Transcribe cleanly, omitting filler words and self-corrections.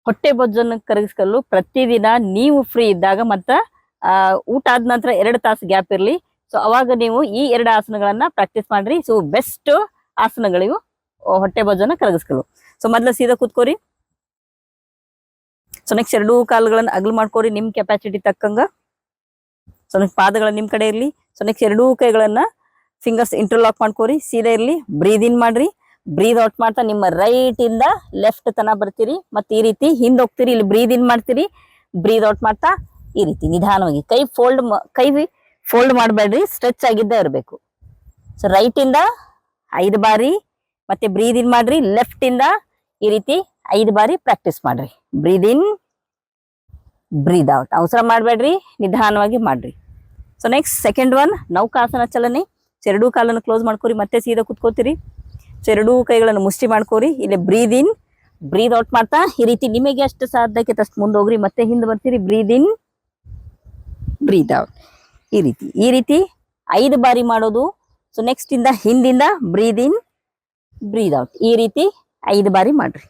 ಹೊಟ್ಟೆ ಬೊಜ್ಜನ್ನು ಕರಗಿಸ್ಕೊಳ್ಳಲು ಪ್ರತಿದಿನ ನೀವು ಫ್ರೀ ಇದ್ದಾಗ ಮತ್ತ ಊಟ ಆದ ನಂತರ 2 ತಾಸು ಗ್ಯಾಪ್ ಇರ್ಲಿ. ಸೊ ಅವಾಗ ನೀವು ಈ 2 ಆಸನಗಳನ್ನ ಪ್ರಾಕ್ಟೀಸ್ ಮಾಡ್ರಿ. ಸೊ ಬೆಸ್ಟ್ ಆಸನಗಳಿವು ಹೊಟ್ಟೆ ಬೊಜ್ಜನ್ನ ಕರಗಿಸ್ಕೊಳ್ಳು. ಸೊ ಮೊದ್ಲು ಸೀದಾ ಕೂತ್ಕೋರಿ. ಸೊ ನೆಕ್ಸ್ಟ್ 2 ಕಾಲುಗಳನ್ನ ಅಗಲ್ ಮಾಡ್ಕೋರಿ ನಿಮ್ ಕೆಪಾಸಿಟಿ ತಕ್ಕಂಗ. ಸೊ ನೆಕ್ಸ್ಟ್ ಪಾದಗಳ ನಿಮ್ ಕಡೆ ಇರ್ಲಿ. ಸೊ ನೆಕ್ಸ್ಟ್ 2 ಕೈಗಳನ್ನ ಫಿಂಗರ್ಸ್ ಇಂಟರ್ಲಾಕ್ ಮಾಡ್ಕೋರಿ. ಸೀದಾ ಇರ್ಲಿ. ಬ್ರೀದ್ ಇನ್ ಮಾಡ್ರಿ. ಬ್ರೀದ್ ಔಟ್ ಮಾಡ್ತಾ ನಿಮ್ಮ ರೈಟ್ ಇಂದ ಲೆಫ್ಟ್ ತನ ಬರ್ತೀರಿ. ಮತ್ತೆ ಈ ರೀತಿ ಹಿಂದ್ ಹೋಗ್ತೀರಿ. ಇಲ್ಲಿ ಬ್ರೀದ್ ಇನ್ ಮಾಡ್ತೀರಿ. ಬ್ರೀದ್ ಔಟ್ ಮಾಡ್ತಾ ಈ ರೀತಿ ನಿಧಾನವಾಗಿ ಕೈ ಫೋಲ್ಡ್ ಮಾಡಬೇಡ್ರಿ, ಸ್ಟ್ರೆಚ್ ಆಗಿದ್ದೇ ಇರಬೇಕು. ಸೊ ರೈಟ್ ಇಂದ 5 ಬಾರಿ ಮತ್ತೆ ಬ್ರೀದ್ ಇನ್ ಮಾಡ್ರಿ. ಲೆಫ್ಟ್ ಇಂದ ಈ ರೀತಿ 5 ಬಾರಿ ಪ್ರಾಕ್ಟೀಸ್ ಮಾಡ್ರಿ. ಬ್ರೀದ್ ಇನ್, ಬ್ರೀದ್ ಔಟ್. ಅವಸರ ಮಾಡಬೇಡ್ರಿ, ನಿಧಾನವಾಗಿ ಮಾಡ್ರಿ. ಸೊ ನೆಕ್ಸ್ಟ್ ಸೆಕೆಂಡ್ ಒನ್ ನೌಕಾಸನ ಚಲನೆ. 2 ಕಾಲನ್ನು ಕ್ಲೋಸ್ ಮಾಡ್ಕೋರಿ. ಮತ್ತೆ ಸೀದಾ ಕುತ್ಕೋತೀರಿ. ಸೊ 2 ಕೈಗಳನ್ನು ಮುಷ್ಟಿ ಮಾಡ್ಕೋರಿ. ಇಲ್ಲಿ ಬ್ರೀದ್ ಇನ್, ಬ್ರೀದ್ ಔಟ್ ಮಾಡ್ತಾ ಈ ರೀತಿ ನಿಮಗೆ ಎಷ್ಟು ಸಾಧ್ಯಕ್ಕೆ ಅಷ್ಟು ಮುಂದೆ ಹೋಗ್ರಿ. ಮತ್ತೆ ಹಿಂದೆ ಬರ್ತೀರಿ. ಬ್ರೀದ್ ಇನ್, ಬ್ರೀದ್ ಔಟ್. ಈ ರೀತಿ 5 ಬಾರಿ ಮಾಡೋದು. ಸೊ ನೆಕ್ಸ್ಟ್ ಇಂದ ಹಿಂದಿಂದ ಬ್ರೀದ್ ಇನ್, ಬ್ರೀದ್ ಔಟ್. ಈ ರೀತಿ 5 ಬಾರಿ ಮಾಡ್ರಿ.